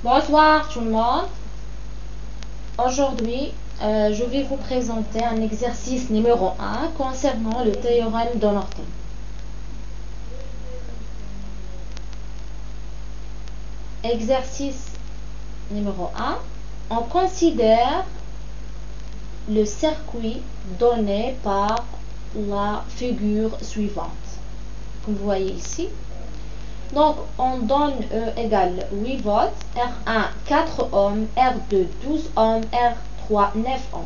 Bonsoir tout le monde. Aujourd'hui, je vais vous présenter un exercice numéro 1 concernant le théorème de Norton. Exercice numéro 1. On considère le circuit donné par la figure suivante. Comme vous voyez ici. Donc, on donne E égale 8 volts, R1 4 ohms, R2 12 ohms, R3 9 ohms.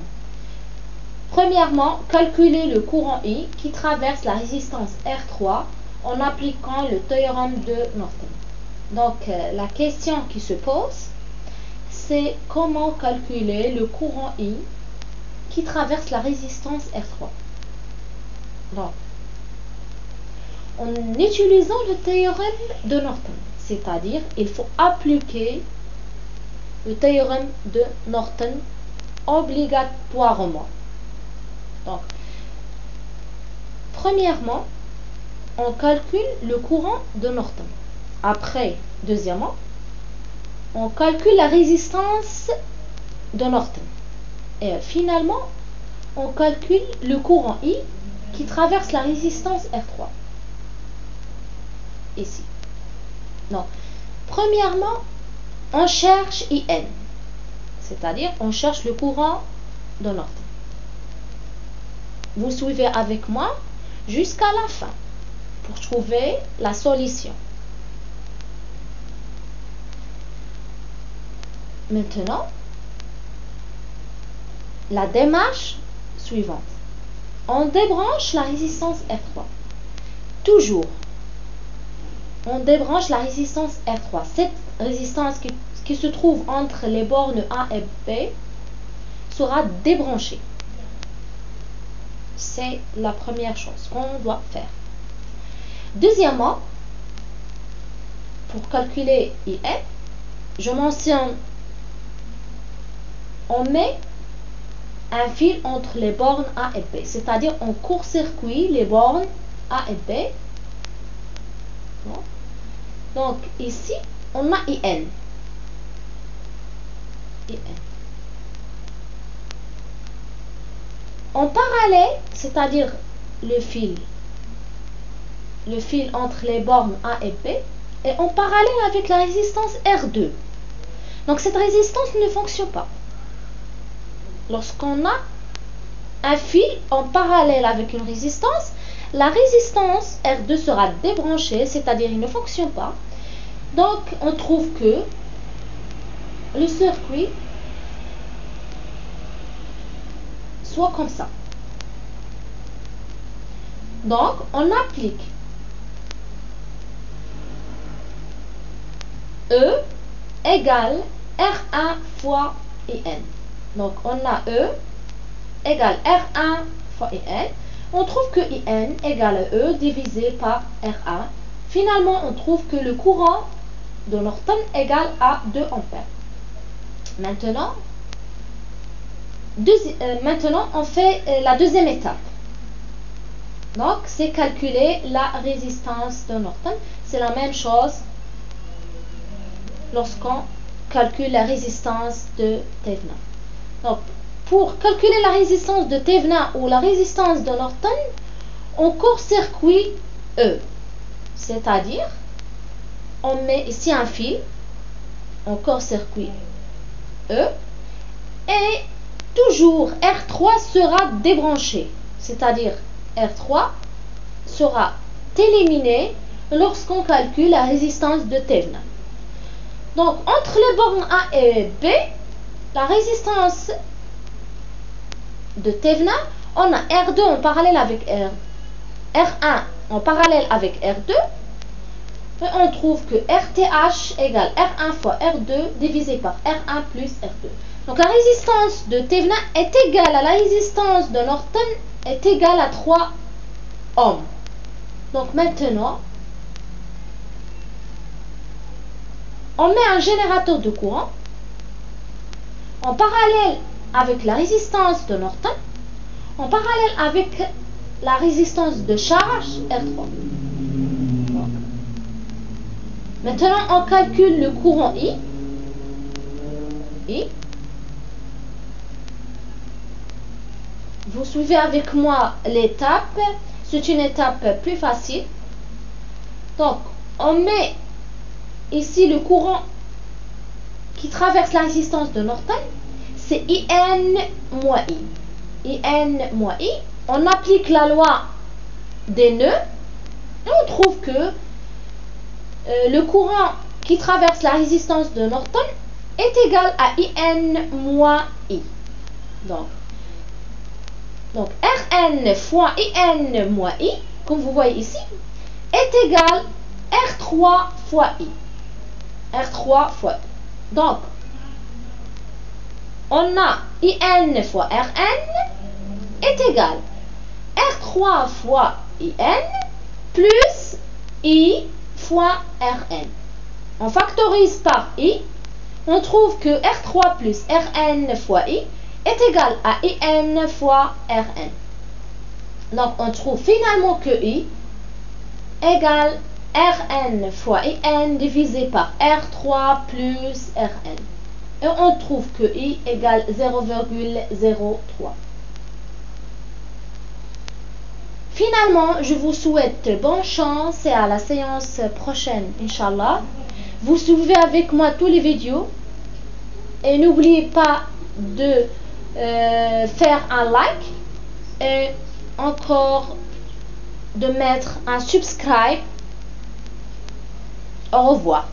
Premièrement, calculer le courant I qui traverse la résistance R3 en appliquant le théorème de Norton. Donc, la question qui se pose, c'est comment calculer le courant I qui traverse la résistance R3. Donc, en utilisant le théorème de Norton, c'est-à-dire il faut appliquer le théorème de Norton obligatoirement. Donc, premièrement, on calcule le courant de Norton. Après, deuxièmement, on calcule la résistance de Norton. Et finalement, on calcule le courant I qui traverse la résistance R3. Ici. Donc, premièrement, on cherche IN, c'est-à-dire on cherche le courant de Norton. Vous suivez avec moi jusqu'à la fin pour trouver la solution. Maintenant, la démarche suivante. On débranche la résistance R3. Toujours. On débranche la résistance R3. Cette résistance qui se trouve entre les bornes A et B sera débranchée. C'est la première chose qu'on doit faire. Deuxièmement, pour calculer IN, je mentionne, on met un fil entre les bornes A et B, c'est-à-dire on court-circuit les bornes A et B. Donc ici, on a IN. En parallèle, c'est-à-dire le fil entre les bornes A et B, est en parallèle avec la résistance R2. Donc cette résistance ne fonctionne pas. Lorsqu'on a un fil en parallèle avec une résistance, la résistance R2 sera débranchée, c'est-à-dire il ne fonctionne pas. Donc on trouve que le circuit soit comme ça. Donc on applique E égale R1 fois IN. Donc on a E égale R1 fois IN. On trouve que IN égale E divisé par R1. Finalement, on trouve que le courant de Norton égale à 2 ampères. Maintenant, on fait la deuxième étape. Donc, c'est calculer la résistance de Norton. C'est la même chose lorsqu'on calcule la résistance de Thevenin. Donc, pour calculer la résistance de Thevenin ou la résistance de Norton, on court-circuit E. C'est-à-dire, on met ici un fil, on court-circuit E, et toujours R3 sera débranché. C'est-à-dire, R3 sera éliminé lorsqu'on calcule la résistance de Thevenin. Donc, entre les bornes A et B, la résistance de Thevenin, on a R2 en parallèle avec R1 en parallèle avec R2, et on trouve que RTH égale R1 fois R2 divisé par R1 plus R2. Donc la résistance de Thevenin est égale à la résistance de Norton est égale à 3 ohms. Donc maintenant, on met un générateur de courant en parallèle avec la résistance de Norton, en parallèle avec la résistance de charge R3. Maintenant, on calcule le courant I. I. Vous suivez avec moi l'étape. C'est une étape plus facile. Donc, on met ici le courant qui traverse la résistance de Norton. C'est IN moins I. IN moins I. On applique la loi des nœuds. Et on trouve que le courant qui traverse la résistance de Norton est égal à IN moins I. Donc Rn fois IN moins I, comme vous voyez ici, est égal à R3 fois I. R3 fois I. Donc, on a IN fois Rn est égal à R3 fois IN plus I fois Rn. On factorise par I. On trouve que R3 plus Rn fois I est égal à IN fois Rn. Donc, on trouve finalement que I égale Rn fois IN divisé par R3 plus Rn. Et on trouve que I égale 0,03. Finalement, je vous souhaite bonne chance et à la séance prochaine, Inch'Allah. Vous suivez avec moi tous les vidéos. Et n'oubliez pas de faire un like et encore de mettre un subscribe. Au revoir.